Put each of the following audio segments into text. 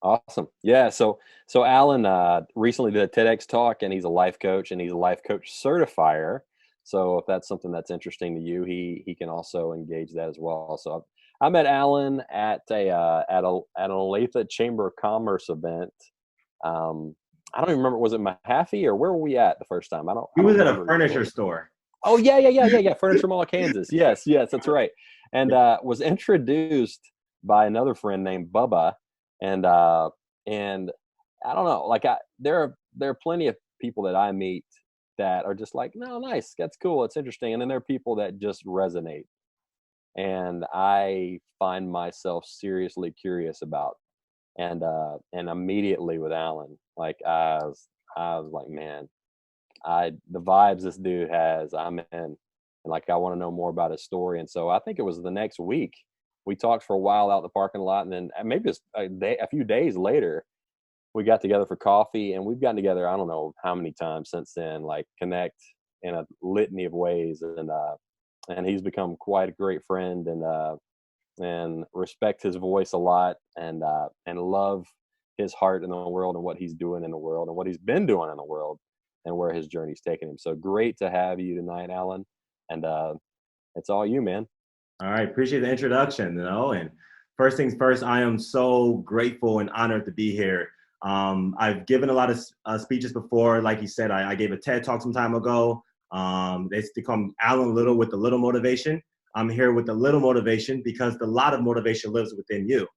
Awesome. Yeah. So Alan recently did a TEDx talk, and he's a life coach, and he's a life coach certifier. So if that's something that's interesting to you, he can also engage that as well. So I met Alan at an Olathe Chamber of Commerce event. I don't even remember, was it Mahaffey or where were we at the first time? He I don't was at a remember furniture anymore. store. Oh yeah. Furniture Mall of Kansas. Yes, that's right. And was introduced by another friend named Bubba, and and I don't know, like there are plenty of people that I meet that are just like, no, nice, that's cool, it's interesting, and then there are people that just resonate, and I find myself seriously curious about, and immediately with Alan, like I was like, man, I the vibes this dude has, I'm in, and like I want to know more about his story. And so I think it was the next week we talked for a while out in the parking lot, and then maybe just a few days later we got together for coffee, and we've gotten together I don't know how many times since then, like connect in a litany of ways, and he's become quite a great friend, and respect his voice a lot, and love his heart in the world and what he's doing in the world and what he's been doing in the world and where his journey's taken him. So great to have you tonight, Alan. And it's all you, man. All right, appreciate the introduction, and first things first, I am so grateful and honored to be here. I've given a lot of speeches before. Like you said, I gave a TED Talk some time ago. They call me Alan Little with the little motivation. I'm here with the little motivation because the lot of motivation lives within you.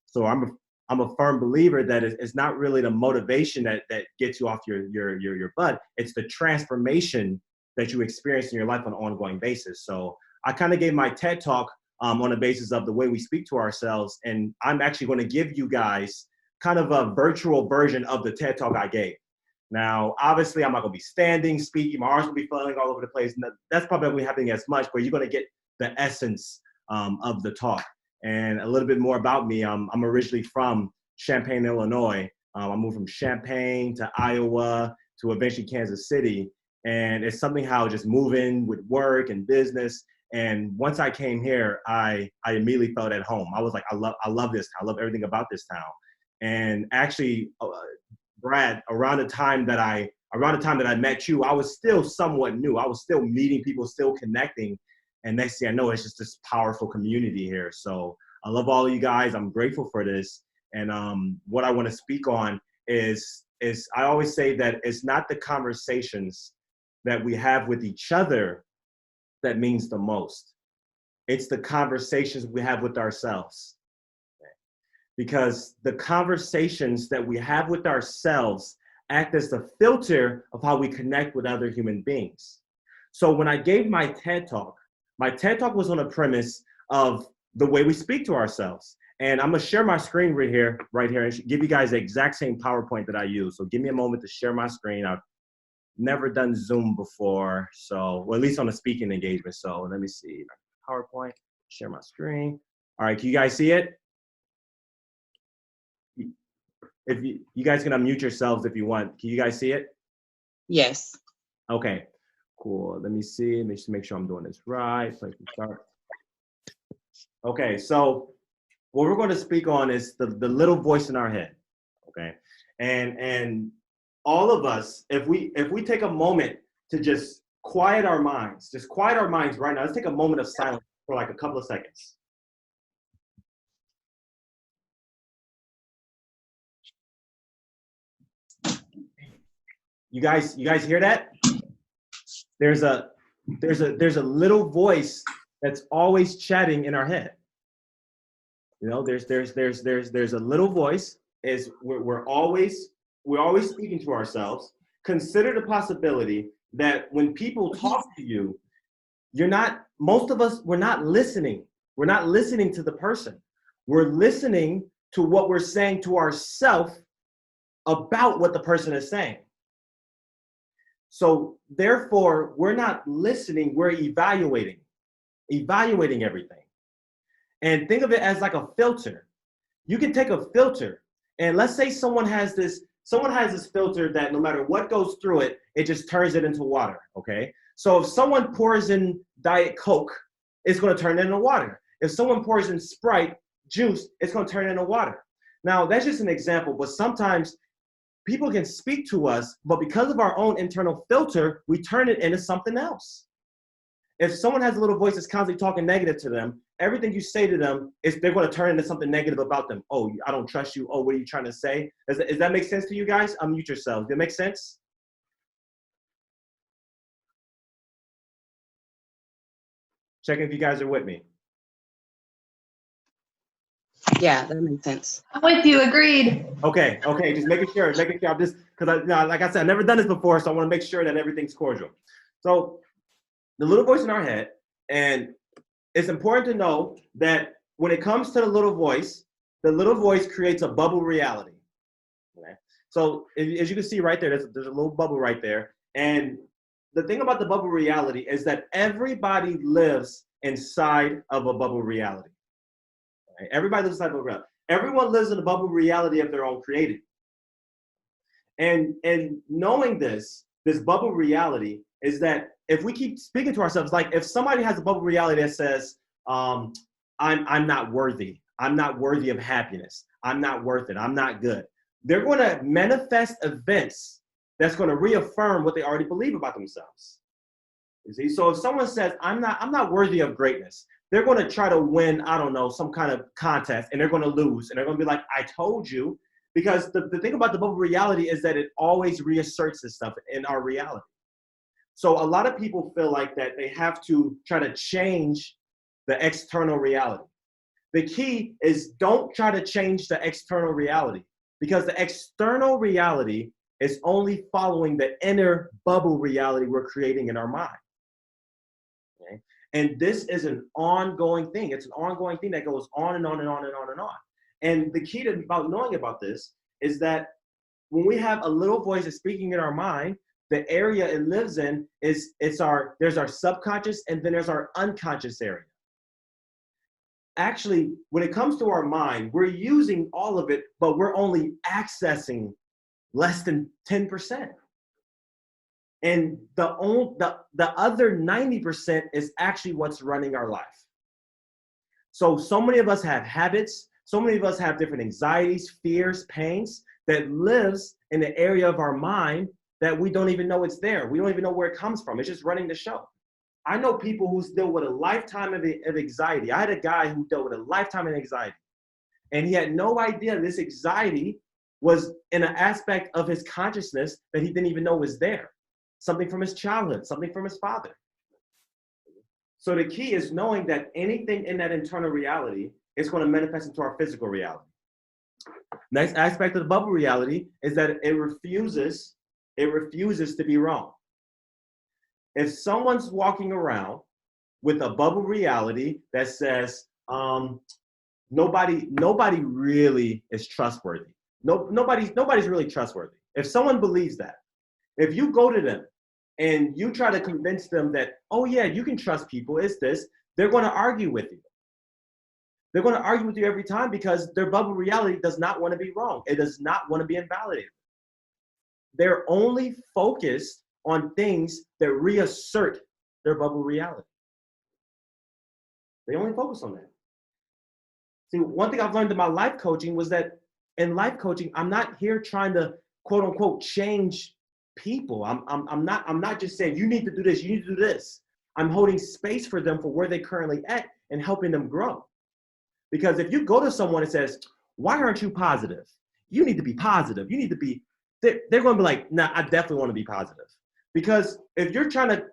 So I'm a firm believer that it's not really the motivation that gets you off your butt. It's the transformation that you experience in your life on an ongoing basis. So I kind of gave my TED Talk on the basis of the way we speak to ourselves. And I'm actually going to give you guys kind of a virtual version of the TED Talk I gave. Now, obviously, I'm not going to be standing, speaking. My arms will be flailing all over the place. And that's probably not happening as much, but you're going to get the essence of the talk. And a little bit more about me. I'm originally from Champaign, Illinois. I moved from Champaign to Iowa to eventually Kansas City. And it's something how just moving with work and business. And once I came here, I immediately felt at home. I was like, I love this town. I love everything about this town. And actually, Brad, around the time that I met you, I was still somewhat new. I was still meeting people, still connecting. And next thing I know, it's just this powerful community here. So I love all of you guys. I'm grateful for this. And what I want to speak on is I always say that it's not the conversations that we have with each other that means the most. It's the conversations we have with ourselves. Because the conversations that we have with ourselves act as the filter of how we connect with other human beings. So when I gave my TED Talk was on a premise of the way we speak to ourselves. And I'm gonna share my screen right here, and give you guys the exact same PowerPoint that I use. So give me a moment to share my screen. I've never done Zoom before, so, well, at least on a speaking engagement. So let me see, PowerPoint, share my screen. All right, can you guys see it? If you guys can unmute yourselves if you want. Can you guys see it? Yes. Okay, cool. Let me see. Let me just make sure I'm doing this right. Place to start. Okay, so what we're going to speak on is the little voice in our head. Okay, and all of us, if we take a moment to just quiet our minds right now. Let's take a moment of silence for like a couple of seconds. You guys hear that? There's a little voice that's always chatting in our head. You know, there's a little voice. We're always speaking to ourselves. Consider the possibility that when people talk to you, most of us, we're not listening. We're not listening to the person. We're listening to what we're saying to ourselves about what the person is saying. So therefore, we're not listening, we're evaluating everything. And think of it as like a filter. You can take a filter, and let's say someone has this filter that no matter what goes through it, it just turns it into water, okay? So if someone pours in Diet Coke, it's gonna turn it into water. If someone pours in Sprite juice, it's gonna turn it into water. Now, that's just an example, but sometimes people can speak to us, but because of our own internal filter, we turn it into something else. If someone has a little voice that's constantly talking negative to them, everything you say to them is they're going to turn into something negative about them. Oh, I don't trust you. Oh, what are you trying to say? Does that make sense to you guys? Unmute yourselves. Does that make sense? Checking if you guys are with me. Yeah, that makes sense. I'm with you. Agreed. Okay. Just making sure. I'm just, because like I said, I've never done this before, so I want to make sure that everything's cordial. So the little voice in our head, and it's important to know that when it comes to the little voice creates a bubble reality. Okay? So as you can see right there, there's a little bubble right there. And the thing about the bubble reality is that everybody lives inside of a bubble reality. Okay? Everybody lives inside of a bubble reality. Everyone lives in a bubble reality of their own creating. And knowing this bubble reality is that if we keep speaking to ourselves, like if somebody has a bubble reality that says, I'm not worthy. I'm not worthy of happiness. I'm not worth it. I'm not good. They're going to manifest events that's going to reaffirm what they already believe about themselves. You see? So if someone says, I'm not worthy of greatness, they're going to try to win, I don't know, some kind of contest, and they're going to lose. And they're going to be like, I told you. Because the thing about the bubble reality is that it always reasserts this stuff in our reality. So a lot of people feel like that they have to try to change the external reality. The key is don't try to change the external reality, because the external reality is only following the inner bubble reality we're creating in our mind. Okay? And this is an ongoing thing. It's an ongoing thing that goes on and on and on and on and on. And the key about knowing about this is that when we have a little voice that's speaking in our mind, the area it lives in there's our subconscious, and then there's our unconscious area. Actually, when it comes to our mind, we're using all of it, but we're only accessing less than 10%. And the other 90% is actually what's running our life. So many of us have habits. So many of us have different anxieties, fears, pains that lives in the area of our mind that we don't even know it's there. We don't even know where it comes from. It's just running the show. I know people who deal with a lifetime of anxiety. I had a guy who dealt with a lifetime of anxiety, and he had no idea this anxiety was in an aspect of his consciousness that he didn't even know was there. Something from his childhood, something from his father. So the key is knowing that anything in that internal reality is going to manifest into our physical reality. Next aspect of the bubble reality is that it refuses to be wrong. If someone's walking around with a bubble reality that says nobody really is trustworthy. Nobody's really trustworthy. If someone believes that, if you go to them and you try to convince them that, oh yeah, you can trust people, it's this, they're going to argue with you. They're going to argue with you every time because their bubble reality does not want to be wrong. It does not want to be invalidated. They're only focused on things that reassert their bubble reality. They only focus on that. See, one thing I've learned in my life coaching was that in life coaching, I'm not here trying to quote unquote change people. I'm not just saying you need to do this, you need to do this. I'm holding space for them for where they're currently at and helping them grow. Because if you go to someone and says, why aren't you positive? You need to be positive. You need to be, they're going to be like, nah, I definitely want to be positive. Because if you're trying to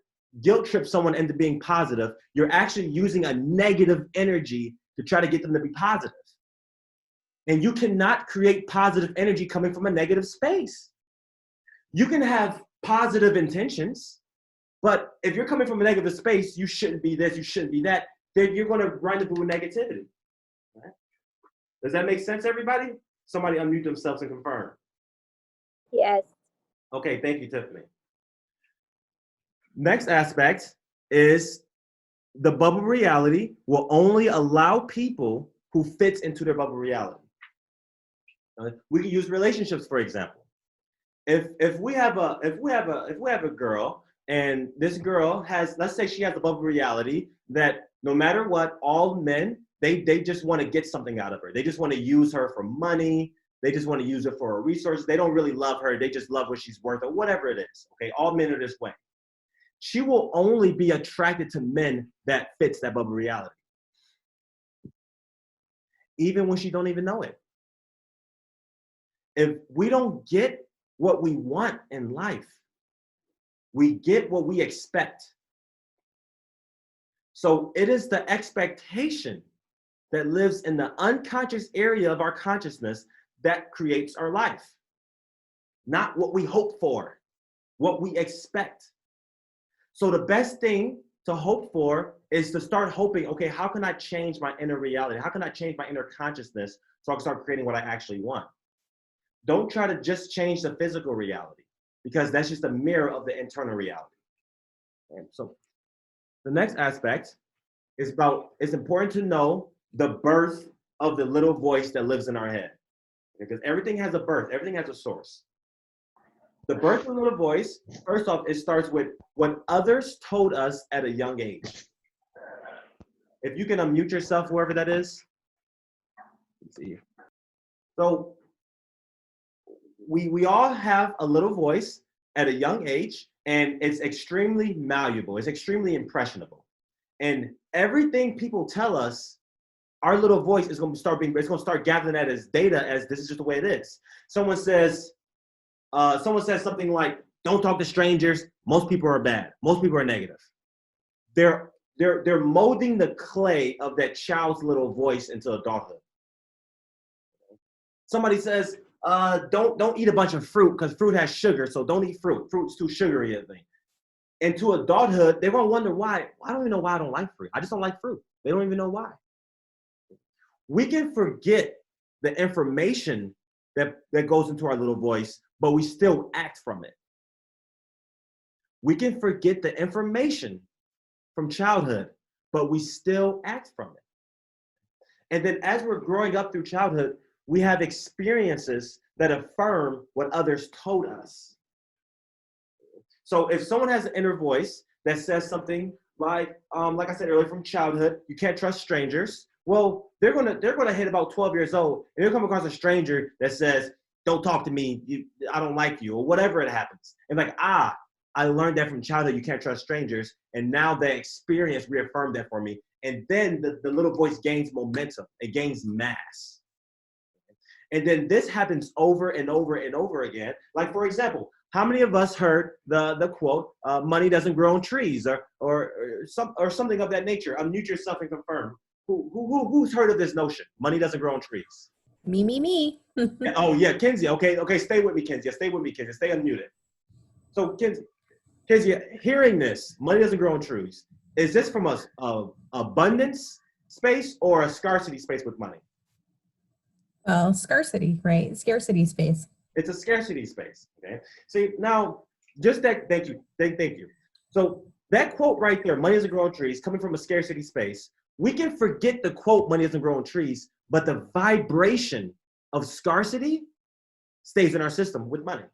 guilt trip someone into being positive, you're actually using a negative energy to try to get them to be positive. And you cannot create positive energy coming from a negative space. You can have positive intentions, but if you're coming from a negative space, you shouldn't be this, you shouldn't be that, then you're going to run into negativity. Right? Does that make sense, everybody? Somebody unmute themselves and confirm. Yes. Okay, thank you, Tiffany. Next aspect is the bubble reality will only allow people who fits into their bubble reality. We can use relationships, for example. If we have a girl, and this girl has, let's say she has a bubble reality that no matter what, all men They just want to get something out of her. They just want to use her for money. They just want to use her for her resources. They don't really love her. They just love what she's worth or whatever it is. Okay, all men are this way. She will only be attracted to men that fits that bubble reality, even when she don't even know it. If we don't get what we want in life, we get what we expect. So it is the expectation that lives in the unconscious area of our consciousness that creates our life. Not what we hope for, what we expect. So the best thing to hope for is to start hoping, okay, how can I change my inner reality? How can I change my inner consciousness so I can start creating what I actually want? Don't try to just change the physical reality, because that's just a mirror of the internal reality. And so the next aspect is it's important to know the birth of the little voice that lives in our head. Because everything has a birth, everything has a source. The birth of the little voice, first off, it starts with what others told us at a young age. If you can unmute yourself, whoever that is. Let's see. So we all have a little voice at a young age, and it's extremely malleable. It's extremely impressionable. And everything people tell us, our little voice is going to start gathering that as data, as this is just the way it is. Someone says something like, don't talk to strangers. Most people are bad. Most people are negative. They're molding the clay of that child's little voice into adulthood. Somebody says, don't eat a bunch of fruit because fruit has sugar, so don't eat fruit. Fruit's too sugary, I think. Into adulthood, they're going to wonder why. I don't even know why I don't like fruit. I just don't like fruit. They don't even know why. We can forget the information that goes into our little voice, but we still act from it. We can forget the information from childhood, but we still act from it. And then as we're growing up through childhood, we have experiences that affirm what others told us. So if someone has an inner voice that says something like I said earlier, from childhood, you can't trust strangers. Well, they're gonna hit about 12 years old, and they'll come across a stranger that says, "Don't talk to me. I don't like you," or whatever it happens. And like, I learned that from childhood. You can't trust strangers, and now the experience reaffirmed that for me. And then the little voice gains momentum. It gains mass. And then this happens over and over and over again. Like, for example, how many of us heard the quote, "Money doesn't grow on trees," or something of that nature? Unmute yourself and confirm. Who's heard of this notion? Money doesn't grow on trees. Me. Oh yeah, Kenzie. Okay. Stay with me, Kenzie. Stay unmuted. So Kenzie, hearing this, money doesn't grow on trees. Is this from a abundance space or a scarcity space with money? Well, scarcity, right? Scarcity space. It's a scarcity space. Okay. See, now, just that. Thank you. So that quote right there, "Money doesn't grow on trees," coming from a scarcity space. We can forget the quote, "Money doesn't grow on trees," but the vibration of scarcity stays in our system with money.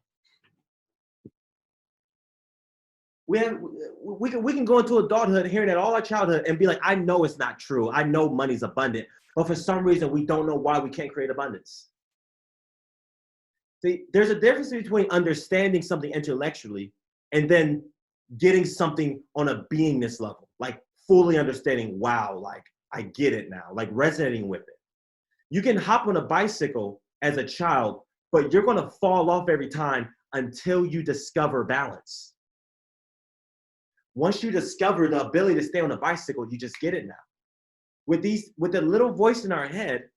We can go into adulthood hearing that all our childhood and be like, I know it's not true. I know money's abundant, but for some reason we don't know why we can't create abundance. See, there's a difference between understanding something intellectually and then getting something on a beingness level, like fully understanding, wow, like I get it now, like resonating with it. You can hop on a bicycle as a child, but you're going to fall off every time until you discover balance. Once you discover the ability to stay on a bicycle, you just get it now. With the little voice in our head,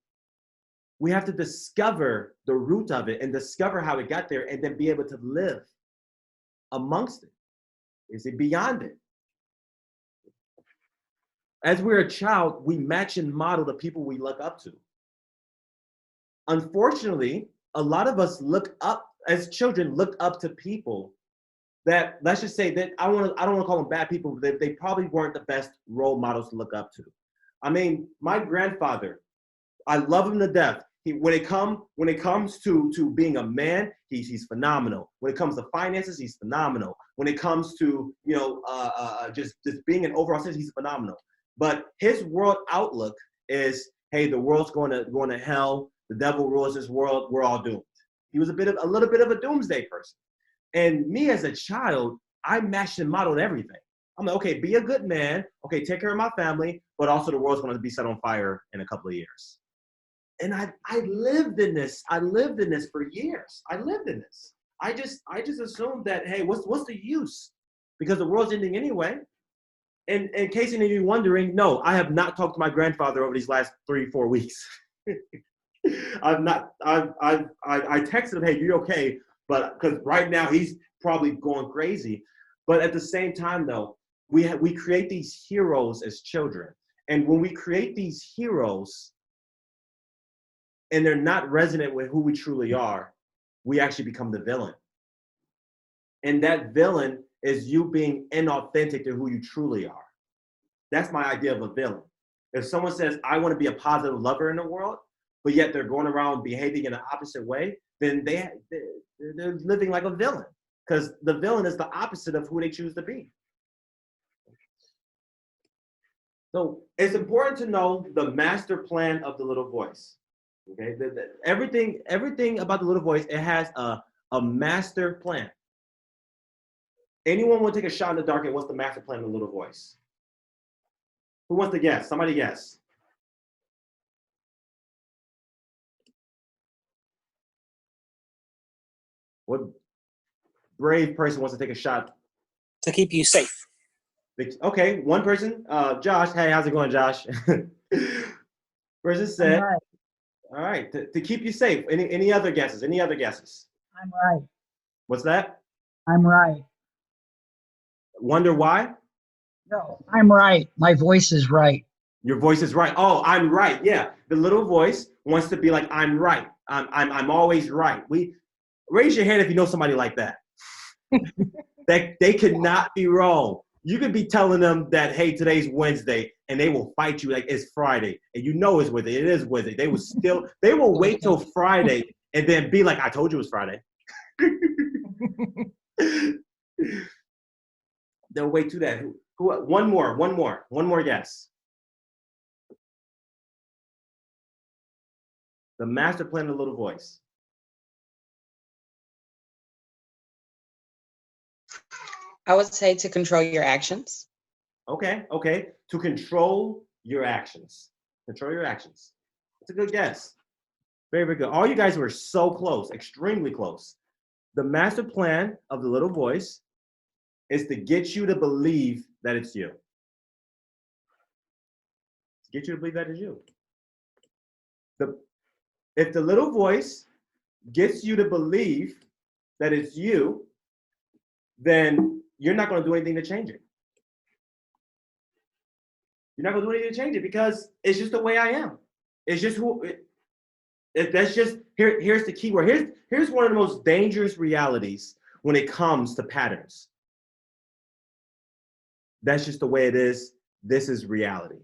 we have to discover the root of it and discover how it got there, and then be able to live amongst it. Is it beyond it? As we're a child, we match and model the people we look up to. Unfortunately, a lot of us as children, look up to people that, let's just say that I don't want to call them bad people, but they probably weren't the best role models to look up to. I mean, my grandfather, I love him to death. When it comes to being a man, he's phenomenal. When it comes to finances, he's phenomenal. When it comes to just being an overall citizen, he's phenomenal. But his world outlook is, hey, the world's going to hell. The devil rules this world. We're all doomed. He was a little bit of a doomsday person. And me as a child, I matched and modeled everything. I'm like, okay, be a good man. Okay, take care of my family, but also the world's going to be set on fire in a couple of years. And I lived in this. I lived in this for years. I lived in this. I just assumed that, hey, what's the use? Because the world's ending anyway. And in case any of you wondering, no, I have not talked to my grandfather over these last 3-4 weeks. I texted him, hey, you okay? But because right now he's probably going crazy. But at the same time, though, we create these heroes as children. And when we create these heroes and they're not resonant with who we truly are, we actually become the villain. And that villain is you being inauthentic to who you truly are. That's my idea of a villain. If someone says, I want to be a positive lover in the world, but yet they're going around behaving in the opposite way, then they're living like a villain, because the villain is the opposite of who they choose to be. So it's important to know the master plan of the little voice. Okay, everything about the little voice, it has a master plan. Anyone want to take a shot in the dark at what's the master plan of the little voice? Who wants to guess? Somebody guess. What brave person wants to take a shot? To keep you safe. Okay, one person. Josh. Hey, how's it going, Josh? Person said. All right, to keep you safe. Any other guesses? Any other guesses? I'm right. What's that? I'm right. Wonder why? No, I'm right. My voice is right. Your voice is right. Oh, I'm right. Yeah, the little voice wants to be like, I'm right. I'm always right. Raise your hand if you know somebody like that. That they could not be wrong. You could be telling them that, hey, today's Wednesday, and they will fight you like it's Friday, and you know it's Wednesday. It is Wednesday. They will wait till Friday and then be like, I told you it was Friday. They'll wait to that. One more guess. The master plan of the little voice. I would say to control your actions. Okay. To control your actions. Control your actions. That's a good guess. Very, very good. All you guys were so close, extremely close. The master plan of the little voice is to get you to believe that it's you. To get you to believe that it's you. If the little voice gets you to believe that it's you, then you're not going to do anything to change it. You're not going to do anything to change it because it's just the way I am. It's just that's just, here's the key word. Here's one of the most dangerous realities when it comes to patterns. That's just the way it is. This is reality.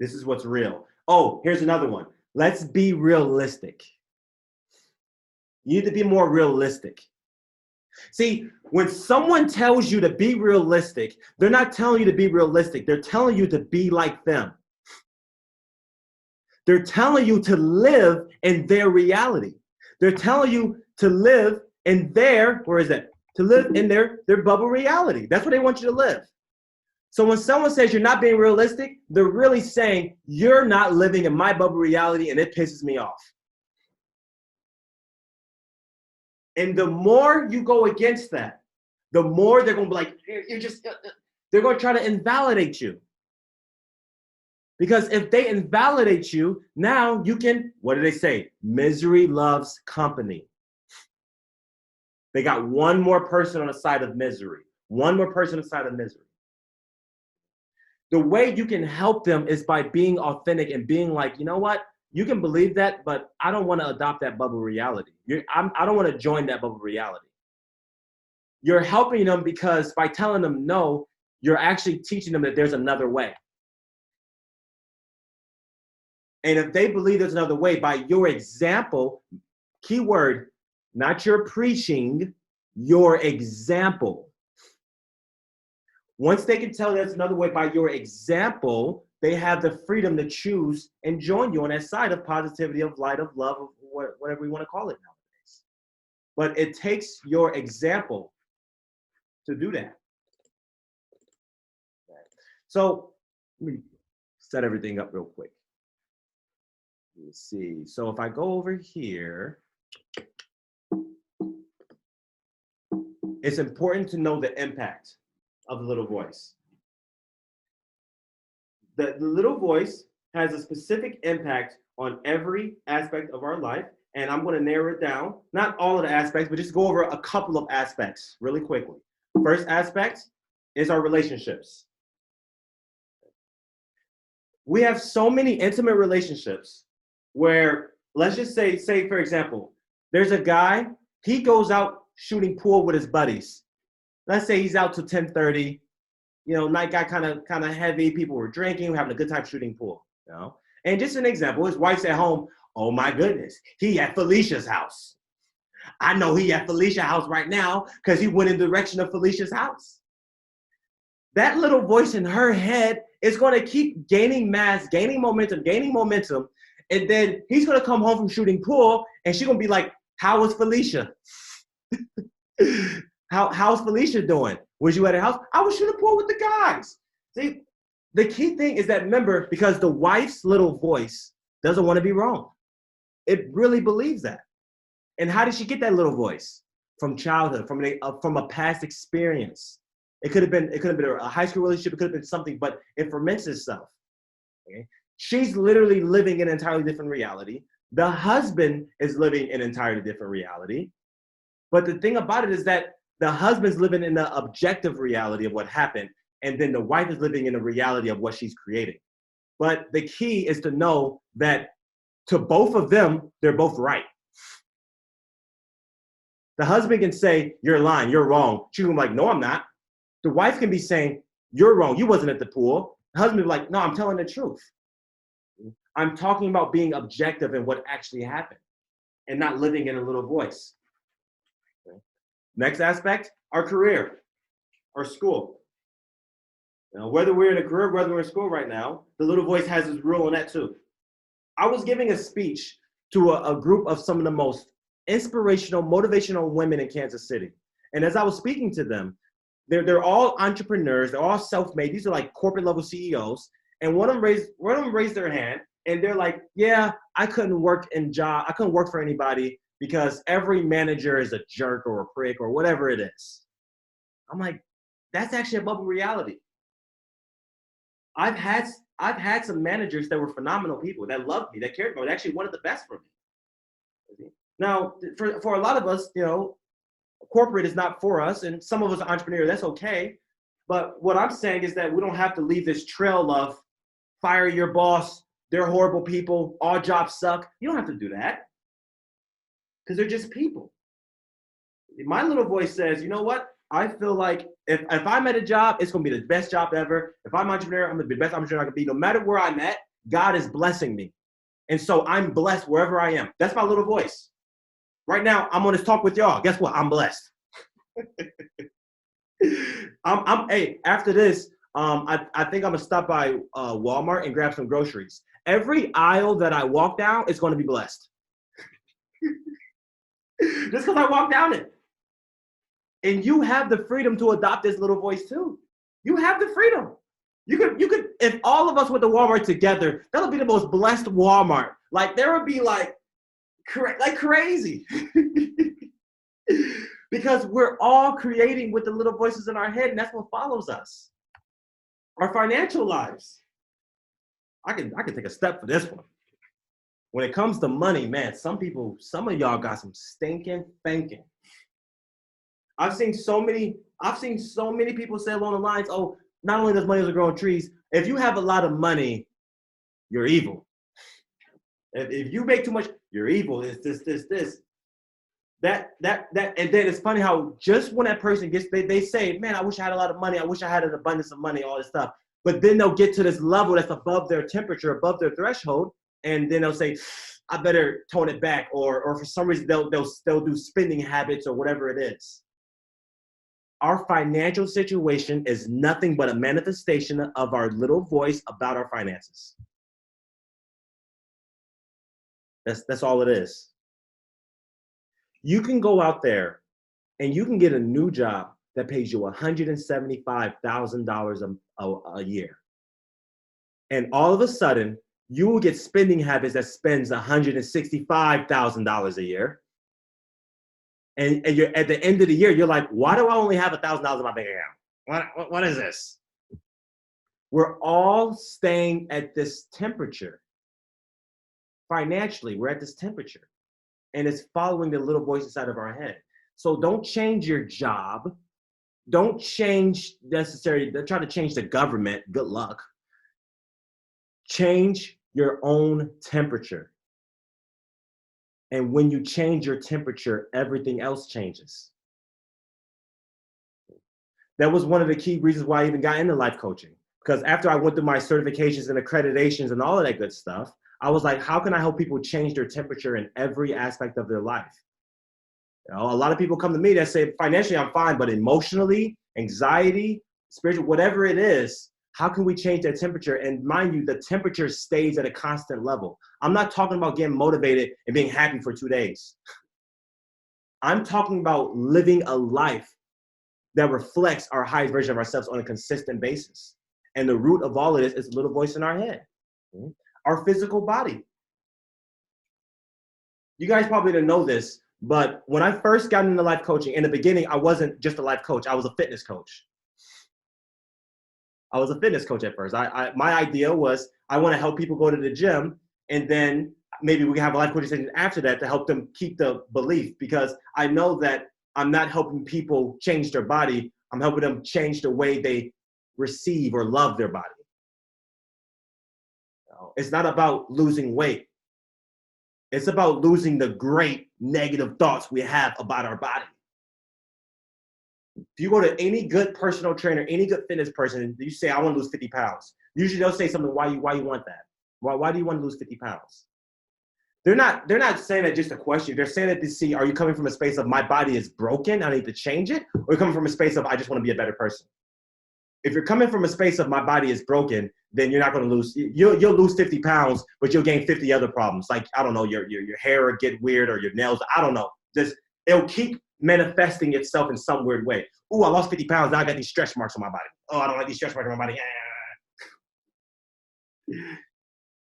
This is what's real. Oh, here's another one. Let's be realistic. You need to be more realistic. See, when someone tells you to be realistic, they're not telling you to be realistic. They're telling you to be like them. They're telling you to live in their reality. They're telling you to live in their, to live in their bubble reality. That's where they want you to live. So when someone says you're not being realistic, they're really saying you're not living in my bubble reality, and it pisses me off. And the more you go against that, the more they're going to be like, they're going to try to invalidate you. Because if they invalidate you, now you can, what do they say? Misery loves company. They got one more person on the side of misery. One more person on the side of misery. The way you can help them is by being authentic and being like, you know what? You can believe that, but I don't want to adopt that bubble reality. I don't want to join that bubble reality. You're helping them because by telling them no, you're actually teaching them that there's another way. And if they believe there's another way, by your example, keyword, not your preaching, your example. Once they can tell there's another way by your example, they have the freedom to choose and join you on that side of positivity, of light, of love, of whatever we want to call it nowadays. But it takes your example to do that. So let me set everything up real quick. Let me see. So if I go over here, it's important to know the impact of the little voice. The little voice has a specific impact on every aspect of our life. And I'm going to narrow it down. Not all of the aspects, but just go over a couple of aspects really quickly. First aspect is our relationships. We have so many intimate relationships where, let's just say for example, there's a guy, he goes out shooting pool with his buddies. Let's say he's out till 10:30. Night guy kind of heavy. People were drinking, having a good time shooting pool. And just an example, his wife's at home. Oh my goodness, he at Felicia's house. I know he at Felicia's house right now because he went in the direction of Felicia's house. That little voice in her head is going to keep gaining mass, gaining momentum. And then he's going to come home from shooting pool and she's going to be like, how was Felicia? How's Felicia doing? Was you at her house? I was shooting pool with the guys. See, the key thing is that, remember, because the wife's little voice doesn't want to be wrong. It really believes that. And how did she get that little voice? From childhood, from a past experience. It could have been a high school relationship. It could have been something, but it ferments itself. Okay? She's literally living in an entirely different reality. The husband is living in an entirely different reality. But the thing about it is that the husband's living in the objective reality of what happened, and then the wife is living in the reality of what she's creating. But the key is to know that to both of them, they're both right. The husband can say, you're lying, you're wrong. She can be like, no, I'm not. The wife can be saying, you're wrong, you wasn't at the pool. The husband be like, no, I'm telling the truth. I'm talking about being objective in what actually happened and not living in a little voice. Okay. Next aspect, our career, our school. Whether we're in a career, whether we're in school right now, the little voice has its rule on that too. I was giving a speech to a group of some of the most inspirational, motivational women in Kansas City. And as I was speaking to them, they're all entrepreneurs. They're all self-made. These are like corporate level CEOs. And one of them raised their hand, and they're like, "Yeah, I couldn't work for anybody because every manager is a jerk or a prick or whatever it is." I'm like, that's actually a bubble reality. I've had some managers that were phenomenal people that loved me, that cared about me, that actually wanted the best for me. Now, for a lot of us, corporate is not for us, and some of us are entrepreneurs, that's okay. But what I'm saying is that we don't have to leave this trail of fire your boss, they're horrible people, all jobs suck. You don't have to do that because they're just people. My little voice says, you know what? I feel like if I'm at a job, it's going to be the best job ever. If I'm an entrepreneur, I'm going to be the best entrepreneur I can be. No matter where I'm at, God is blessing me. And so I'm blessed wherever I am. That's my little voice. Right now, I'm on this talk with y'all. Guess what? I'm blessed. Hey, after this, I think I'm going to stop by Walmart and grab some groceries. Every aisle that I walk down is going to be blessed. Just because I walk down it. And you have the freedom to adopt this little voice too. You have the freedom. You could, if all of us went to Walmart together, that'll be the most blessed Walmart. Like there would be like crazy. Because we're all creating with the little voices in our head, and that's what follows us. Our financial lives. I can take a step for this one. When it comes to money, man, some of y'all got some stinking thinking. I've seen so many people say along the lines, oh, not only does money grow on trees, if you have a lot of money, you're evil. If you make too much, you're evil. It's this. That, and then it's funny how just when that person gets, they say, man, I wish I had a lot of money. I wish I had an abundance of money, all this stuff. But then they'll get to this level that's above their temperature, above their threshold. And then they'll say, I better tone it back. Or for some reason, they'll do spending habits or whatever it is. our financial situation is nothing but a manifestation of our little voice about our finances. That's all it is. You can go out there and you can get a new job that pays you $175,000 a year. And all of a sudden, you will get spending habits that spends $165,000 a year. And you're at the end of the year, you're like, why do I only have $1,000 in my bank account? What is this? We're all staying at this temperature. Financially, we're at this temperature. And it's following the little voice inside of our head. So don't change your job. Don't change necessarily, don't try to change the government. Good luck. Change your own temperature. And when you change your temperature, everything else changes. That was one of the key reasons why I even got into life coaching. Because after I went through my certifications and accreditations and all of that good stuff, I was like, how can I help people change their temperature in every aspect of their life? You know, a lot of people come to me that say, financially, I'm fine, but emotionally, anxiety, spiritual, whatever it is, how can we change that temperature? And mind you, the temperature stays at a constant level. I'm not talking about getting motivated and being happy for 2 days. I'm talking about living a life that reflects our highest version of ourselves on a consistent basis. And the root of all of this is a little voice in our head. Our physical body. You guys probably didn't know this, but when I first got into life coaching, in the beginning, I wasn't just a life coach. I was a fitness coach. I was a fitness coach at first. My idea was I want to help people go to the gym, and then maybe we can have a life coaching session after that to help them keep the belief, because I know that I'm not helping people change their body. I'm helping them change the way they receive or love their body. It's not about losing weight. It's about losing the great negative thoughts we have about our body. If you go to any good personal trainer, any good fitness person, you say, I want to lose 50 pounds. Usually they'll say something, why you want that? Why do you want to lose 50 pounds? They're not saying that just a question. They're saying that to see, are you coming from a space of my body is broken, I need to change it? Or you're coming from a space of I just want to be a better person? If you're coming from a space of my body is broken, then you're not going to lose. You'll lose 50 pounds, but you'll gain 50 other problems. Like, I don't know, your hair will get weird, or your nails. I don't know. It'll keep manifesting itself in some weird way. Ooh, I lost 50 pounds. Now I got these stretch marks on my body. Oh, I don't like these stretch marks on my body.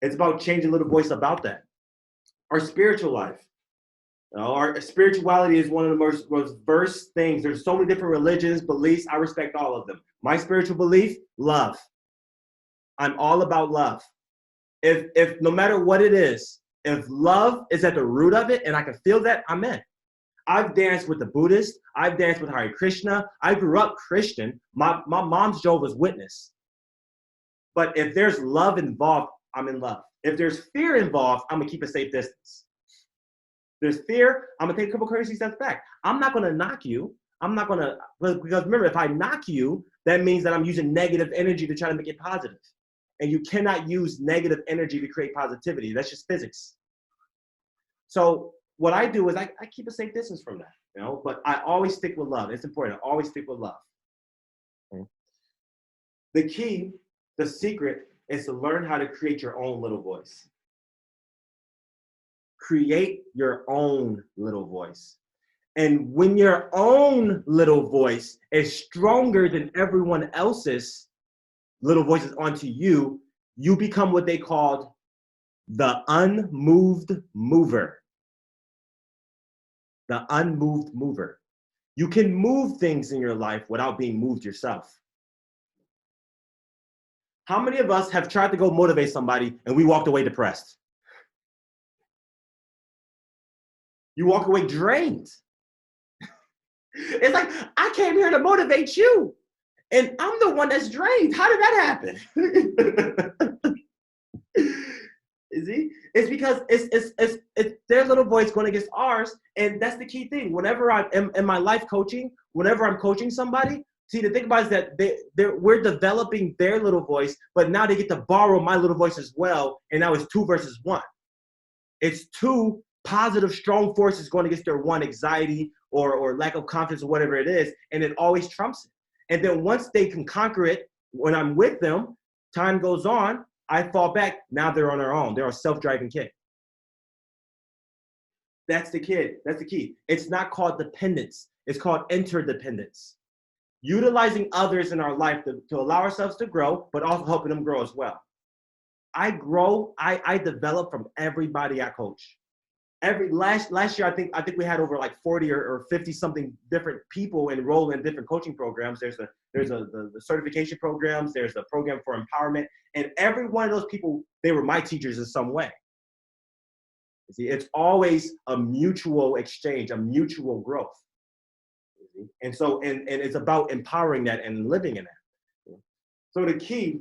It's about changing a little voice about that. Our spiritual life. Our spirituality is one of the most diverse things. There's so many different religions, beliefs. I respect all of them. My spiritual belief, love. I'm all about love. If no matter what it is, if love is at the root of it and I can feel that, I'm in. I've danced with the Buddhists. I've danced with Hare Krishna. I grew up Christian. My mom's Jehovah's Witness. But if there's love involved, I'm in love. If there's fear involved, I'm going to keep a safe distance. There's fear, I'm going to take a couple courtesy steps back. I'm not going to knock you. I'm not going to, because remember, if I knock you, that means that I'm using negative energy to try to make it positive. And you cannot use negative energy to create positivity. That's just physics. So what I do is I keep a safe distance from that, you know, but I always stick with love. It's important. I always stick with love. Okay. The key, the secret is to learn how to create your own little voice. Create your own little voice. And when your own little voice is stronger than everyone else's little voices onto you, you become what they called the unmoved mover. The unmoved mover. You can move things in your life without being moved yourself. How many of us have tried to go motivate somebody and we walked away depressed? You walk away drained. It's like, I came here to motivate you, and I'm the one that's drained. How did that happen? You see? It's because it's their little voice going against ours, and that's the key thing. Whenever I am in my life coaching, whenever I'm coaching somebody, see, the thing about it is that we're developing their little voice, but now they get to borrow my little voice as well, and now it's 2 versus 1. It's 2 positive, strong forces going against their one, anxiety or lack of confidence or whatever it is, and it always trumps it. And then once they can conquer it, when I'm with them, time goes on, I fall back. Now they're on their own. They're a self-driving kid. That's the kid. That's the key. It's not called dependence. It's called interdependence. Utilizing others in our life to allow ourselves to grow, but also helping them grow as well. I develop from everybody I coach. Last year, I think we had over like 40 or 50 something different people enrolled in different coaching programs. There's the certification programs. There's the program for empowerment, and every one of those people, they were my teachers in some way. You see, it's always a mutual exchange, a mutual growth. And so, and it's about empowering that and living in that. So the key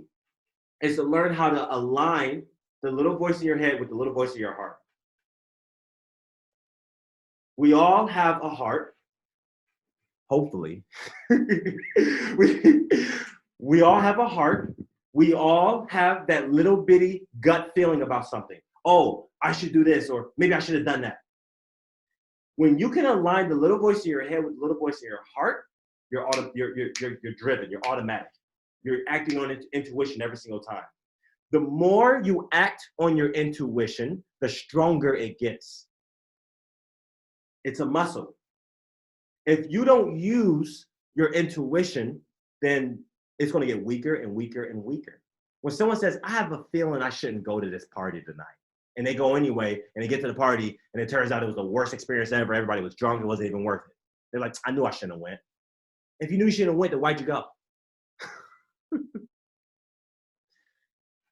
is to learn how to align the little voice in your head with the little voice in your heart. We all have a heart, hopefully. we all have a heart. We all have that little bitty gut feeling about something. Oh, I should do this, or maybe I should have done that. When you can align the little voice in your head with the little voice in your heart, you're driven, you're automatic. You're acting on intuition every single time. The more you act on your intuition, the stronger it gets. It's a muscle. If you don't use your intuition, then it's going to get weaker and weaker and weaker. When someone says, I have a feeling I shouldn't go to this party tonight, and they go anyway, and they get to the party, and it turns out it was the worst experience ever. Everybody was drunk. It wasn't even worth it. They're like, I knew I shouldn't have went. If you knew you shouldn't have went, then why'd you go?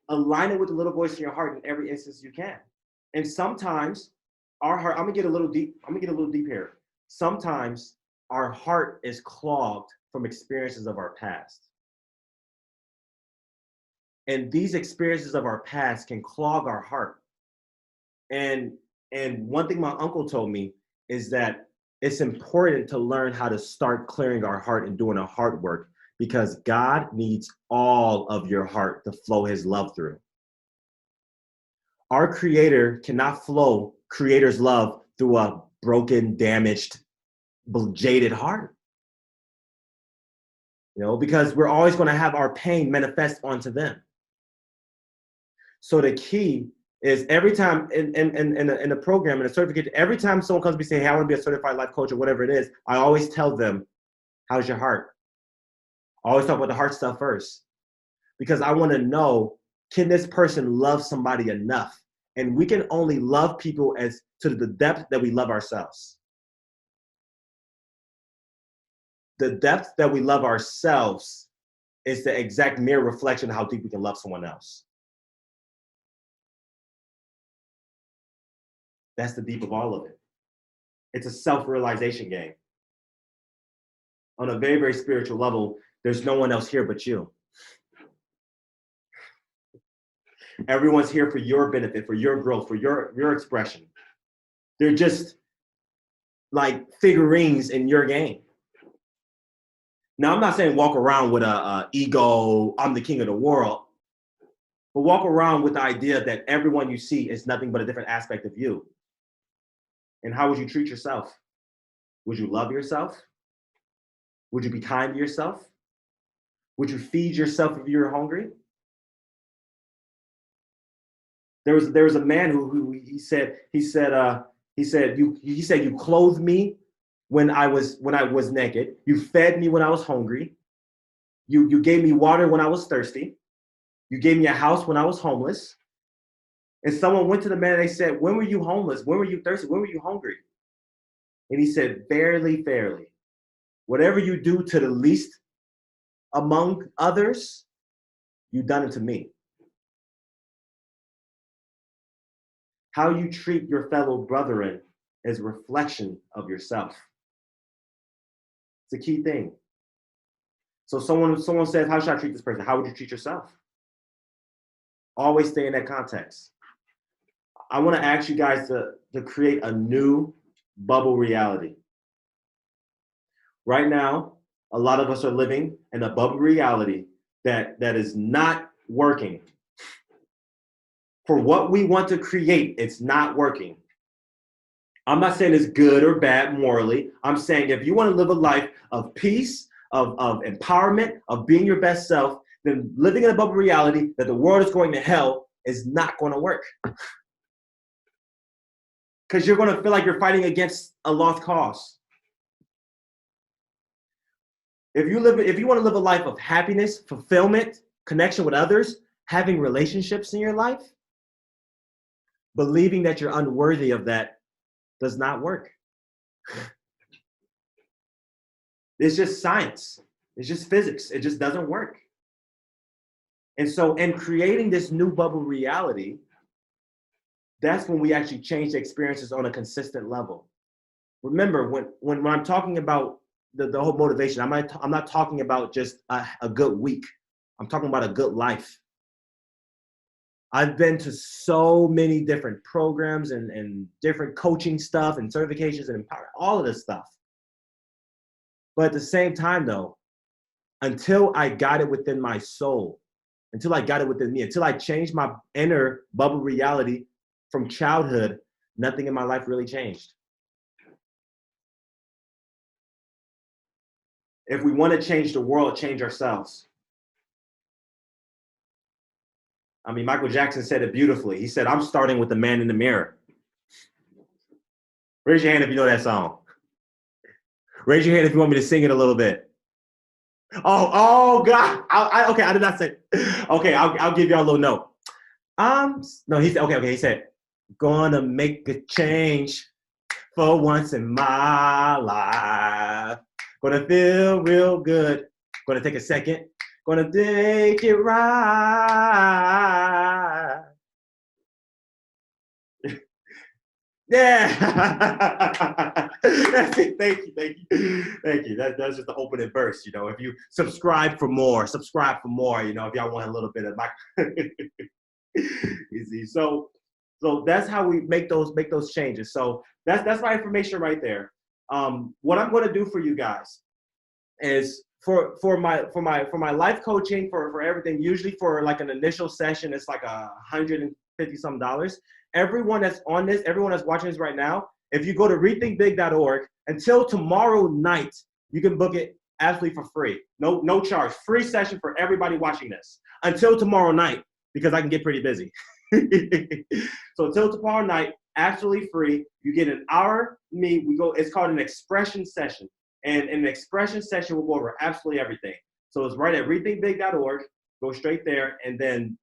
Align it with the little voice in your heart in every instance you can. And sometimes our heart, I'm gonna get a little deep here. Sometimes our heart is clogged from experiences of our past. And these experiences of our past can clog our heart. And one thing my uncle told me is that it's important to learn how to start clearing our heart and doing a heart work, because God needs all of your heart to flow his love through. Our Creator cannot flow Creator's love through a broken, damaged, jaded heart. You know, because we're always going to have our pain manifest onto them. So the key is every time in the program, in a certificate, every time someone comes to me saying, hey, I want to be a certified life coach or whatever it is, I always tell them, how's your heart? I always talk about the heart stuff first, because I want to know, can this person love somebody enough? And we can only love people as to the depth that we love ourselves. The depth that we love ourselves is the exact mirror reflection of how deep we can love someone else. That's the deep of all of it. It's a self-realization game. On a very, very spiritual level, there's no one else here but you. Everyone's here for your benefit, for your growth, for your expression. They're just like figurines in your game. Now, I'm not saying walk around with a ego, I'm the king of the world, but walk around with the idea that everyone you see is nothing but a different aspect of you. And how would you treat yourself? Would you love yourself? Would you be kind to yourself? Would you feed yourself if you're hungry? There was a man who he said you clothed me when I was naked. You fed me when I was hungry. You gave me water when I was thirsty. You gave me a house when I was homeless. And someone went to the man and they said, when were you homeless? When were you thirsty? When were you hungry? And he said, fairly. Whatever you do to the least among others, you've done it to me. How you treat your fellow brethren is a reflection of yourself. It's a key thing. So someone says, how should I treat this person? How would you treat yourself? Always stay in that context. I want to ask you guys to create a new bubble reality. Right now, a lot of us are living in a bubble reality that is not working. For what we want to create, it's not working. I'm not saying it's good or bad morally. I'm saying if you want to live a life of peace, of empowerment, of being your best self, then living in a bubble reality that the world is going to hell is not going to work. Because you're going to feel like you're fighting against a lost cause. If you want to live a life of happiness, fulfillment, connection with others, having relationships in your life, believing that you're unworthy of that does not work. It's just science. It's just physics. It just doesn't work. And so in creating this new bubble reality, that's when we actually change the experiences on a consistent level. Remember, when I'm talking about the whole motivation, I'm not talking about just a good week. I'm talking about a good life. I've been to so many different programs and different coaching stuff and certifications and all of this stuff. But at the same time, though, until I got it within my soul, until I got it within me, until I changed my inner bubble reality from childhood, nothing in my life really changed. If we want to change the world, change ourselves. I mean, Michael Jackson said it beautifully. He said, I'm starting with the man in the mirror. Raise your hand if you know that song. Raise your hand if you want me to sing it a little bit. Oh God. Okay, I did not say. Okay, I'll give y'all a little note. No, he said, okay, he said, gonna make a change for once in my life. Gonna feel real good. Gonna take a second. Gonna take it right. Yeah. That's it. Thank you. That's just the opening verse. You know, if you subscribe for more, you know, if y'all want a little bit of my easy. So that's how we make those changes. So that's my information right there. What I'm going to do for you guys is for my life coaching, for everything, usually for like an initial session, it's like $150 some. Everyone that's on this, everyone that's watching this right now, if you go to rethinkbig.org, until tomorrow night, you can book it absolutely for free. No charge. Free session for everybody watching this until tomorrow night, because I can get pretty busy. So until tomorrow night, absolutely free. You get an hour. It's called an expression session. And in an expression session, we'll go over absolutely everything. So it's right at rethinkbig.org. Go straight there, and then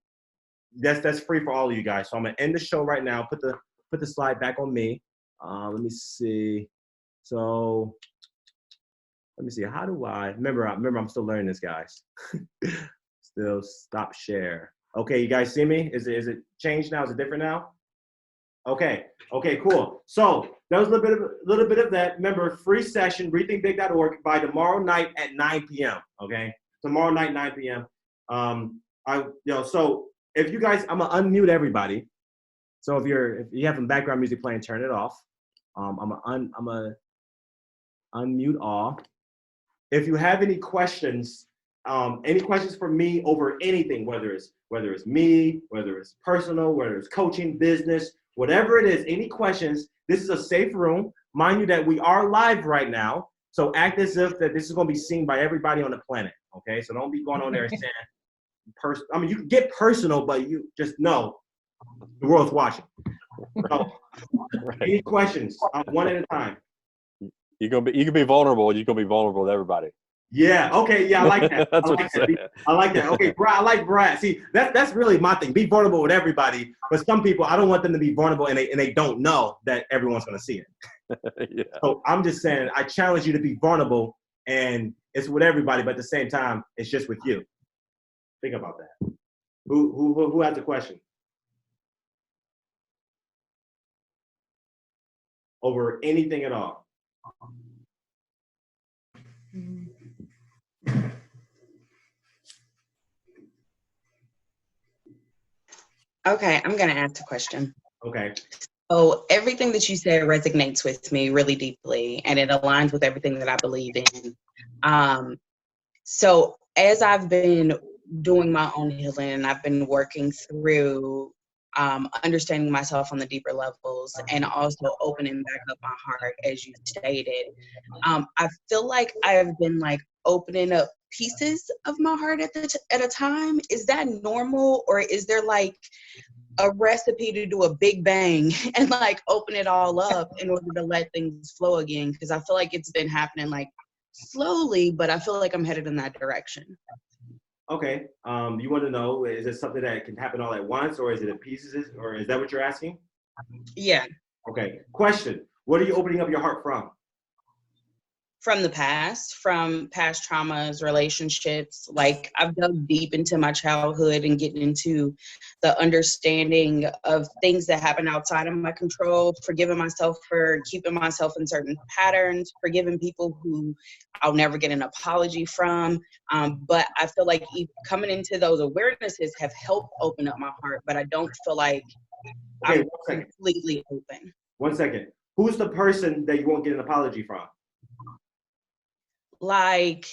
that's free for all of you guys. So I'm gonna end the show right now. Put the slide back on me. Let me see. So let me see. How do I remember? I'm still learning this, guys. Still stop share. Okay, you guys see me? Is it changed now? Is it different now? Okay, cool. So that was a little bit of that. Remember, free session, rethinkbig.org by tomorrow night at 9 p.m. Okay, tomorrow night 9 p.m. So if you guys, I'm gonna unmute everybody. So if you have some background music playing, turn it off. I'm gonna unmute all. If you have any questions for me over anything, whether it's me, whether it's personal, whether it's coaching, business, whatever it is, any questions, this is a safe room. Mind you that we are live right now, so act as if that this is going to be seen by everybody on the planet, okay? So don't be going on there and saying, you can get personal, but you just know the world's watching. So, right. Any questions, one at a time. You can be vulnerable. You can be vulnerable to everybody. Yeah. Okay. Yeah, I like that. I like that. Okay, Brad. I like Brad. See, that's really my thing. Be vulnerable with everybody, but some people, I don't want them to be vulnerable and they don't know that everyone's going to see it. Yeah. So I'm just saying, I challenge you to be vulnerable, and it's with everybody, but at the same time, it's just with you. Think about that. Who has a question? Over anything at all? Okay, I'm going to ask a question. Okay. So everything that you said resonates with me really deeply, and it aligns with everything that I believe in. So as I've been doing my own healing, and I've been working through understanding myself on the deeper levels, and also opening back up my heart, as you stated. I feel like I've been like opening up pieces of my heart at a time. Is that normal, or is there like a recipe to do a big bang and like open it all up in order to let things flow again? Because I feel like it's been happening like slowly, but I feel like I'm headed in that direction. Okay. You want to know, is it something that can happen all at once, or is it in pieces, or is that what you're asking? Yeah. Okay. Question. What are you opening up your heart from? From the past, from past traumas, relationships. Like I've dug deep into my childhood and getting into the understanding of things that happen outside of my control, forgiving myself for keeping myself in certain patterns, forgiving people who I'll never get an apology from. But I feel like coming into those awarenesses have helped open up my heart, but I don't feel like Okay, I'm completely open. 1 second. Who's the person that you won't get an apology from? Like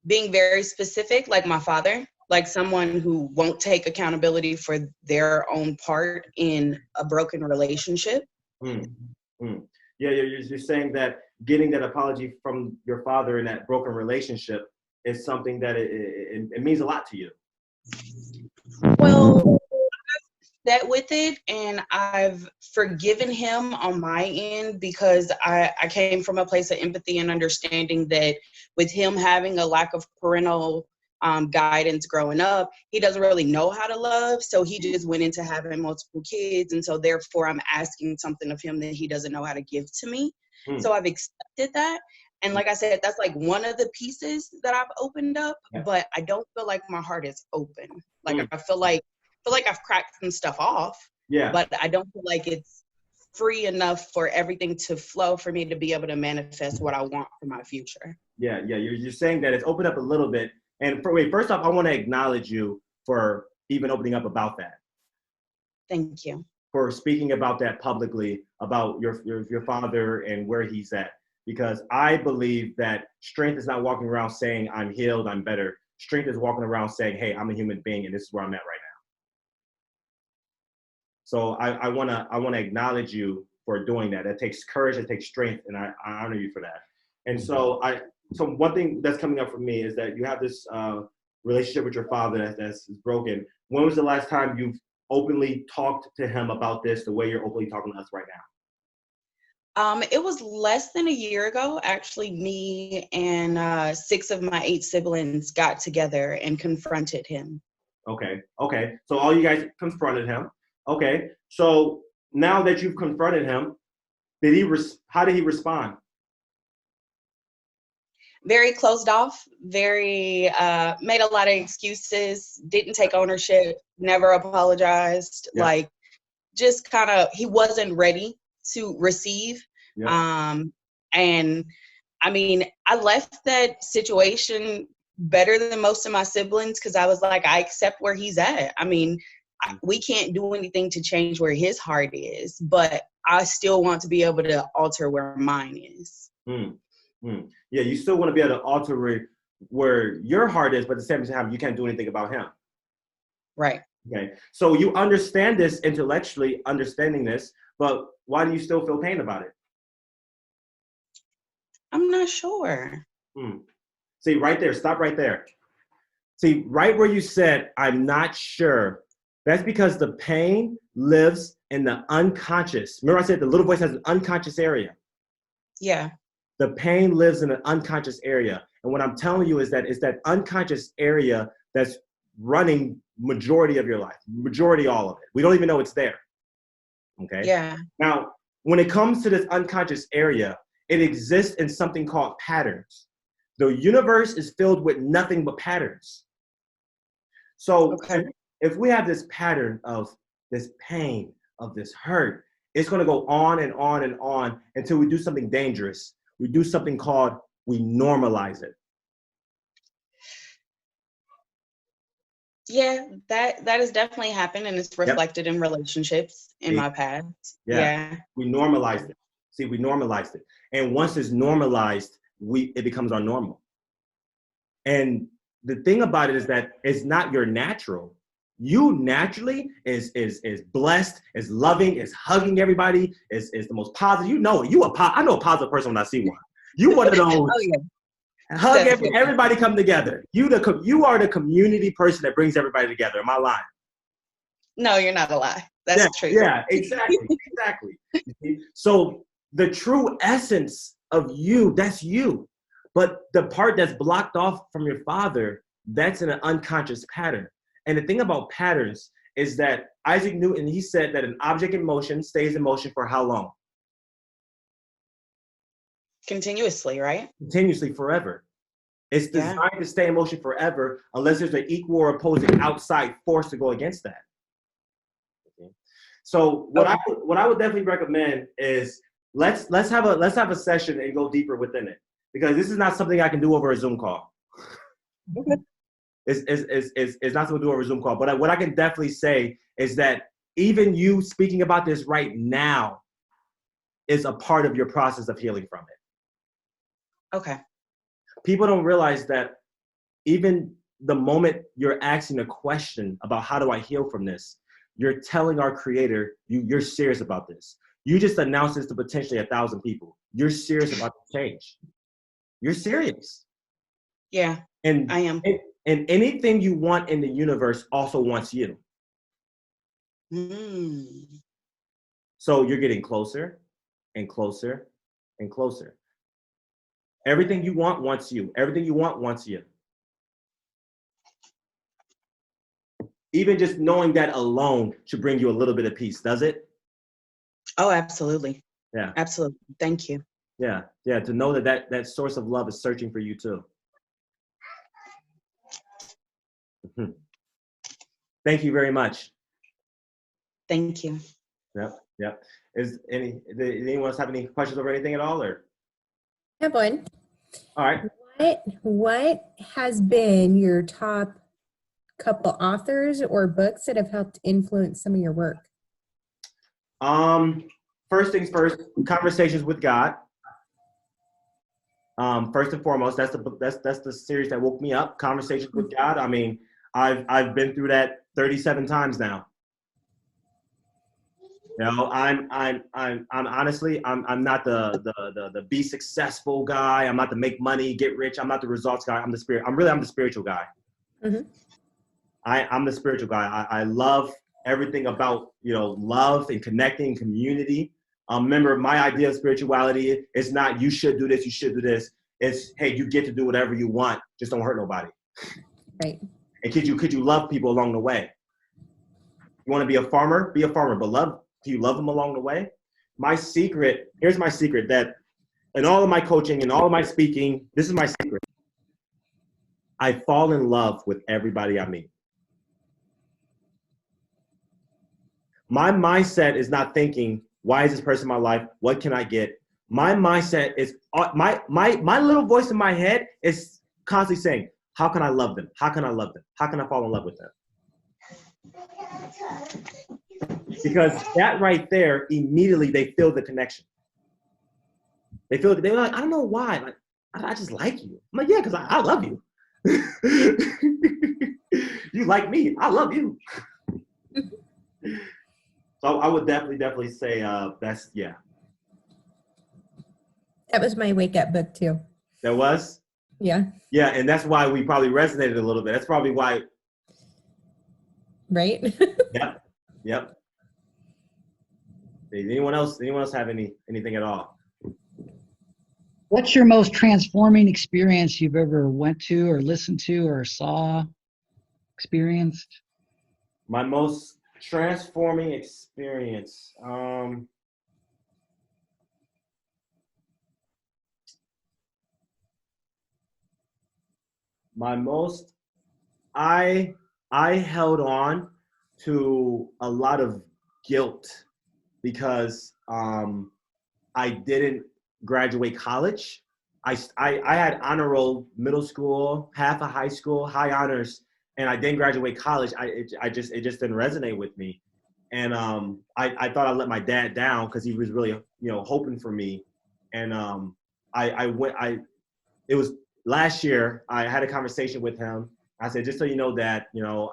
being very specific, like my father, like someone who won't take accountability for their own part in a broken relationship. Yeah, you're saying that getting that apology from your father in that broken relationship is something that it means a lot to you. Well, that with it, and I've forgiven him on my end because I came from a place of empathy and understanding that with him having a lack of parental guidance growing up, he doesn't really know how to love, so he just went into having multiple kids, and so therefore I'm asking something of him that he doesn't know how to give to me. So I've accepted that, and like I said, that's like one of the pieces that I've opened up, but I don't feel like my heart is open. Like I feel like I've cracked some stuff off, but I don't feel like it's free enough for everything to flow for me to be able to manifest what I want for my future. Yeah. You're saying that it's opened up a little bit. And first off, I want to acknowledge you for even opening up about that. Thank you. For speaking about that publicly, about your father and where he's at. Because I believe that strength is not walking around saying, I'm healed, I'm better. Strength is walking around saying, hey, I'm a human being and this is where I'm at right now. So I wanna acknowledge you for doing that. That takes courage, it takes strength, and I honor you for that. And so one thing that's coming up for me is that you have this relationship with your father that's broken. When was the last time you've openly talked to him about this the way you're openly talking to us right now? It was less than a year ago. Actually, me and 6 of my 8 siblings got together and confronted him. Okay. So all you guys confronted him. Okay. So now that you've confronted him, how did he respond? Very closed off, very made a lot of excuses, didn't take ownership, never apologized. Like just kind of, he wasn't ready to receive. And I mean, I left that situation better than most of my siblings because I was like, I accept where he's at. I mean, we can't do anything to change where his heart is, but I still want to be able to alter where mine is. Yeah, you still want to be able to alter where your heart is, but at the same time, you can't do anything about him. Right. Okay. So you understand this intellectually, understanding this, but why do you still feel pain about it? I'm not sure. See, right there, stop right there. See, right where you said, I'm not sure, that's because the pain lives in the unconscious. Remember I said the little voice has an unconscious area. Yeah. The pain lives in an unconscious area. And what I'm telling you is that it's that unconscious area that's running majority of your life, majority all of it. We don't even know it's there. Okay? Yeah. Now, when it comes to this unconscious area, it exists in something called patterns. The universe is filled with nothing but patterns. So if we have this pattern of this pain, of this hurt, it's going to go on and on and on until we do something dangerous. We do something called, we normalize it. Yeah, that has definitely happened, and it's reflected in relationships in my past. Yeah. We normalized it. See, we normalized it. And once it's normalized, it becomes our normal. And the thing about it is that it's not your natural. You naturally is blessed, is loving, is hugging everybody, is the most positive. You know it. I know a positive person when I see one. You one of those. Oh yeah. Hug everybody come together. You are the community person that brings everybody together. Am I lying? No, you're not a lie. That's true. Yeah, exactly. So the true essence of you, that's you. But the part that's blocked off from your father, that's in an unconscious pattern. And the thing about patterns is that Isaac Newton, he said that an object in motion stays in motion for how long? Continuously, right? Continuously, forever. It's designed to stay in motion forever unless there's an equal or opposing outside force to go against that. Okay. So what I would definitely recommend is let's have a session and go deeper within it, because this is not something I can do over a Zoom call. Okay. It's not something to do over a Zoom call. But what I can definitely say is that even you speaking about this right now is a part of your process of healing from it. Okay. People don't realize that even the moment you're asking a question about how do I heal from this, you're telling our creator, you're serious about this. You just announced this to potentially 1,000 people. You're serious about the change. You're serious. Yeah, and I am. And anything you want in the universe also wants you. So you're getting closer and closer and closer. Everything you want wants you. Everything you want wants you. Even just knowing that alone should bring you a little bit of peace, does it? Oh, absolutely. Yeah. Absolutely. Thank you. Yeah. Yeah. To know that source of love is searching for you too. Thank you very much. Thank you. Yep. Did anyone else have any questions over anything at all, or? I have one. All right. What has been your top couple authors or books that have helped influence some of your work? First things first, Conversations with God. First and foremost, that's the series that woke me up. Conversations with God. I mean, I've been through that 37 times now. You know, I'm honestly, I'm not the be successful guy. I'm not the make money, get rich. I'm not the results guy. I'm the spiritual guy. Mm-hmm. I'm the spiritual guy. I love everything about, love and connecting, community. Remember, my idea of spirituality is not you should do this, you should do this. It's, hey, you get to do whatever you want. Just don't hurt nobody. Right. And could you love people along the way? You want to be a farmer? Be a farmer, but do you love them along the way? Here's my secret, that in all of my coaching and all of my speaking, this is my secret. I fall in love with everybody I meet. My mindset is not thinking, why is this person in my life? What can I get? My mindset is, my little voice in my head is constantly saying, how can I love them? How can I love them? How can I fall in love with them? Because that right there, immediately they feel the connection. They're like, I don't know why. Like, I just like you. I'm like, yeah, because I love you. You like me. I love you. So I would definitely say that's, yeah. That was my wake up book too. That was? Yeah. Yeah, and that's why we probably resonated a little bit. That's probably why. Right? Yep. Anyone else have anything at all? What's your most transforming experience you've ever went to or listened to or experienced? My most transforming experience. I held on to a lot of guilt because I didn't graduate college. I had honor roll middle school, half of high school, high honors, and I didn't graduate college. It just didn't resonate with me, and I thought I let my dad down because he was really hoping for me, and it was last year I had a conversation with him, I said, just so you know that,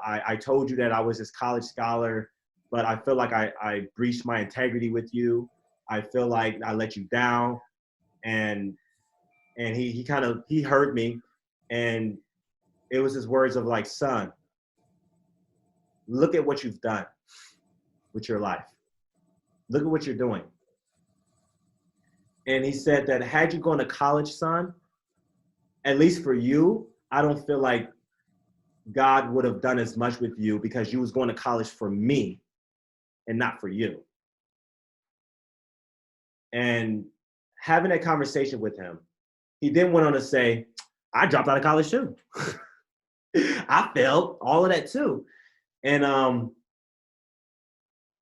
I told you that I was this college scholar, but I feel like I breached my integrity with you. I feel like I let you down. And he heard me, and it was his words of like, son, look at what you've done with your life. Look at what you're doing. And he said that had you gone to college, son, at least for you, I don't feel like God would have done as much with you because you was going to college for me and not for you. And having that conversation with him, he then went on to say, I dropped out of college too. I failed all of that too. And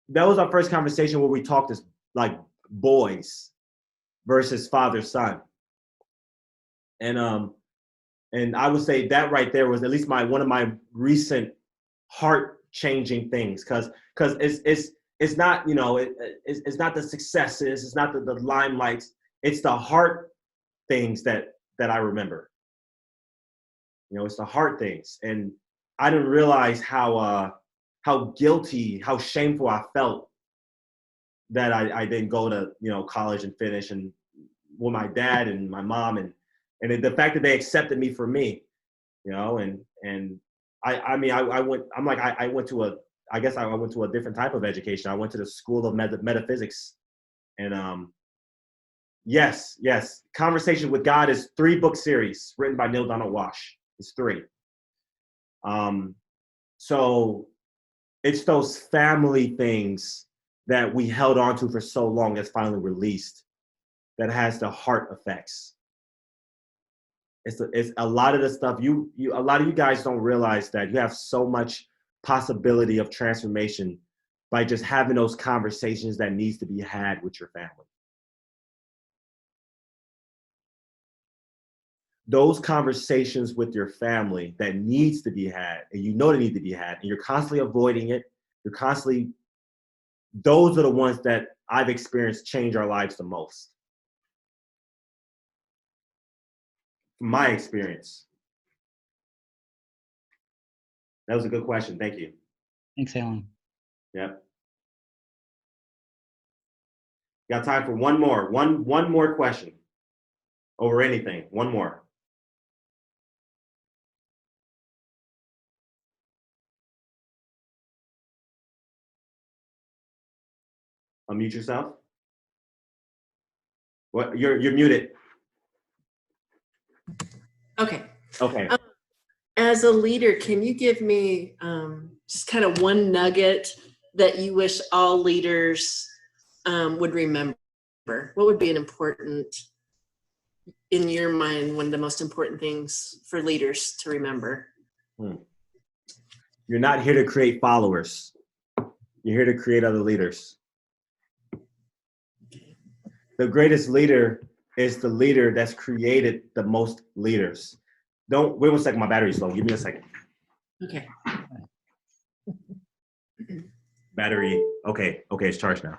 that was our first conversation where we talked as like boys versus father son. And I would say that right there was at least one of my recent heart-changing things, because it's not, it's not the successes, it's not the limelights, it's the heart things that I remember. It's the heart things. And I didn't realize how guilty, how shameful I felt that I didn't go to, college and finish, and with my dad and my mom, and the fact that they accepted me for me, and I went to a different type of education. I went to the School of Metaphysics. And yes, Conversation with God is 3-book series written by Neil Donald Walsh. It's 3. So it's those family things that we held on to for so long that's finally released that has the heart effects. It's a lot of the stuff a lot of you guys don't realize that you have so much possibility of transformation by just having those conversations that needs to be had with your family. Those conversations with your family that needs to be had, and they need to be had, and you're constantly avoiding it, those are the ones that I've experienced change our lives the most. From my experience. That was a good question. Thank you. Thanks, Alan. Yep. Got time for one more question over anything. One more. Unmute yourself. What? You're muted. Okay. Okay. As a leader, can you give me just kind of one nugget that you wish all leaders would remember? What would be in your mind, one of the most important things for leaders to remember? You're not here to create followers. You're here to create other leaders. The greatest leader is the leader that's created the most leaders. Wait 1 second, my battery's low. Give me a second. Okay. Battery, okay, it's charged now.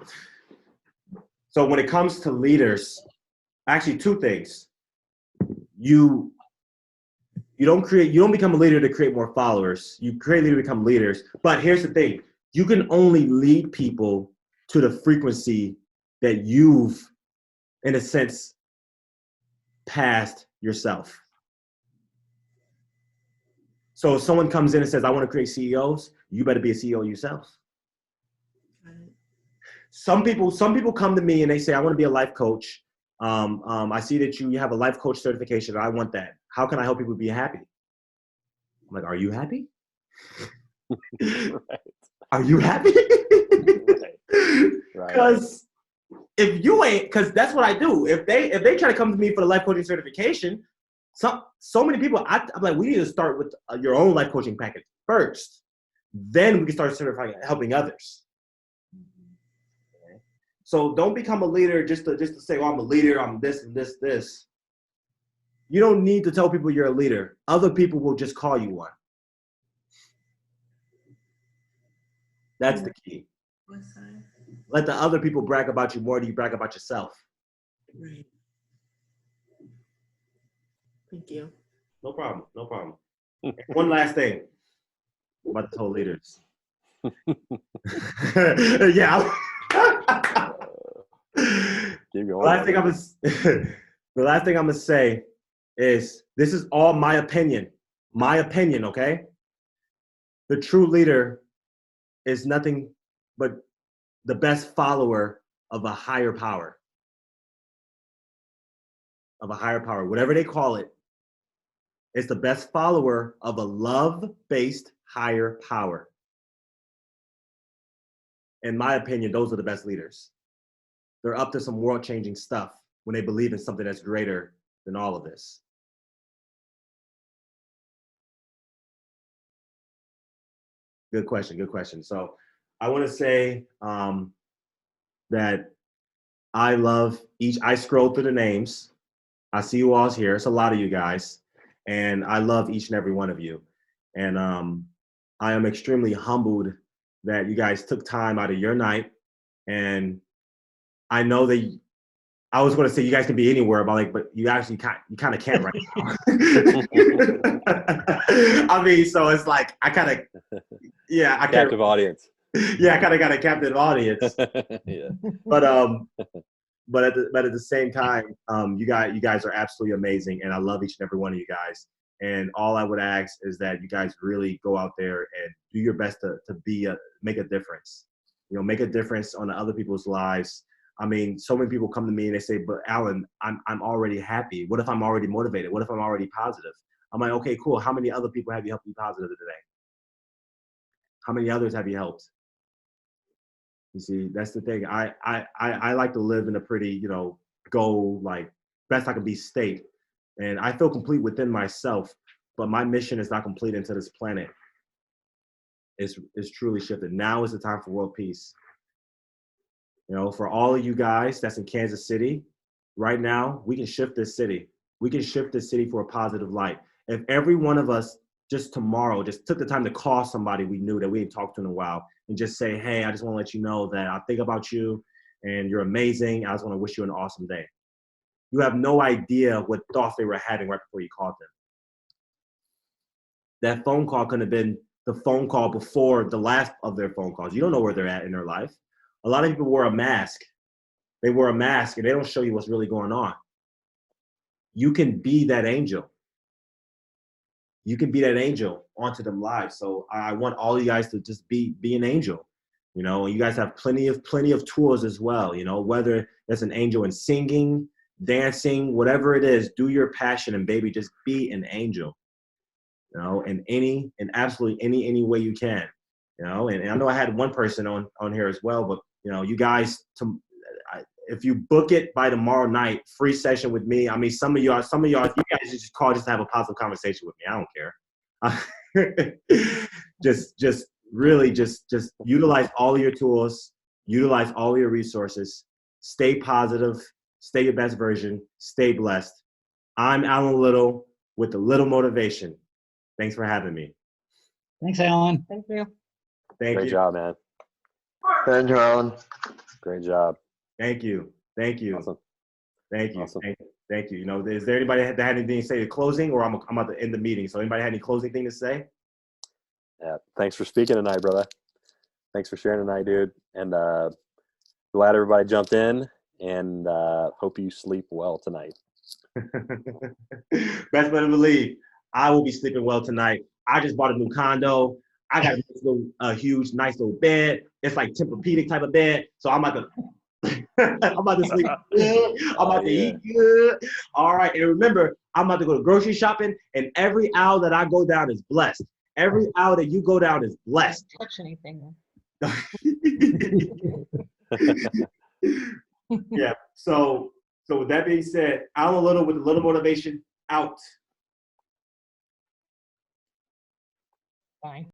So when it comes to leaders, actually 2 things. You don't become a leader to create more followers. You create a leader to become leaders. But here's the thing. You can only lead people to the frequency that you've, in a sense, passed yourself. So if someone comes in and says, I want to create CEOs, you better be a CEO yourself. Some people come to me and they say, I want to be a life coach. I see that you have a life coach certification. I want that. How can I help people be happy? I'm like, are you happy? Right. Are you happy? Right. Because if you ain't, because that's what I do. If they try to come to me for the life coaching certification, so many people, I'm like, we need to start with your own life coaching package first. Then we can start certifying, helping others. Okay. So don't become a leader just to say, well, I'm a leader, I'm this and this, this. You don't need to tell people you're a leader. Other people will just call you one. That's the key. Let the other people brag about you more than you brag about yourself. Right. Thank you. No problem. One last thing about the whole leaders. Yeah. Keep The going. last thing I'm gonna say is this is all my opinion. My opinion, okay? The true leader is nothing but the best follower of a higher power. Of a higher power, whatever they call it. It's the best follower of a love-based higher power. In my opinion, those are the best leaders. They're up to some world-changing stuff when they believe in something that's greater than all of this. Good question, good question. So I want to say that I love I scrolled through the names. I see you all's here. It's a lot of you guys. And I love each and every one of you. And I am extremely humbled that you guys took time out of your night. And I know that I was going to say you guys can be anywhere, but you actually kind of can't right now. I mean, so it's like I kind of, yeah, I can't. Captive audience. Yeah, I kind of got a captive audience. Yeah. But at the same time, you guys are absolutely amazing, and I love each and every one of you guys. And all I would ask is that you guys really go out there and do your best to make a difference. You know, make a difference on other people's lives. I mean, so many people come to me and they say, "But Alan, I'm already happy. What if I'm already motivated? What if I'm already positive?" I'm like, "Okay, cool. How many other people have you helped be positive today? How many others have you helped?" You see, that's the thing. I like to live in a pretty, go like best I can be state. And I feel complete within myself, but my mission is not complete into this planet. It's truly shifted. Now is the time for world peace. For all of you guys that's in Kansas City, right now, we can shift this city. We can shift this city for a positive light. If every one of us just tomorrow just took the time to call somebody we knew that we hadn't talked to in a while and just say, "Hey, I just want to let you know that I think about you and you're amazing. I just want to wish you an awesome day." You have no idea what thoughts they were having right before you called them. That phone call could have been the phone call before the last of their phone calls. You don't know where they're at in their life. A lot of people wear a mask. They wear a mask and they don't show you what's really going on. You can be that angel. You can be that angel onto them lives. So I want all you guys to just be an angel. And you guys have plenty of tools as well. Whether that's an angel in singing, dancing, whatever it is, do your passion and baby, just be an angel. In absolutely any way you can. And I know I had one person on here as well, but you guys, if you book it by tomorrow night, free session with me. I mean, some of y'all, you guys just call just to have a positive conversation with me. I don't care. just really utilize all of your tools, utilize all of your resources, stay positive, stay your best version, stay blessed. I'm Alan Little with the Little Motivation. Thanks for having me. Thanks, Alan. Thank you. Thank Great you. job, man. Thank you, Alan. Great job. Thank you. Awesome. Thank you. Awesome. Thank you. Is there anybody that had anything to say to closing, or I'm about to end the meeting? So anybody had any closing thing to say? Yeah. Thanks for speaking tonight, brother. Thanks for sharing tonight, dude. And glad everybody jumped in, and hope you sleep well tonight. Best better believe I will be sleeping well tonight. I just bought a new condo. I got a huge, nice little bed. It's like Tempur-Pedic type of bed. So I'm about to sleep good. I'm about to eat good. All right. And remember, I'm about to go to grocery shopping, and every aisle that I go down is blessed. Every aisle that you go down is blessed. Don't touch anything. Yeah. So with that being said, Alan Little with a Little Motivation out. Fine.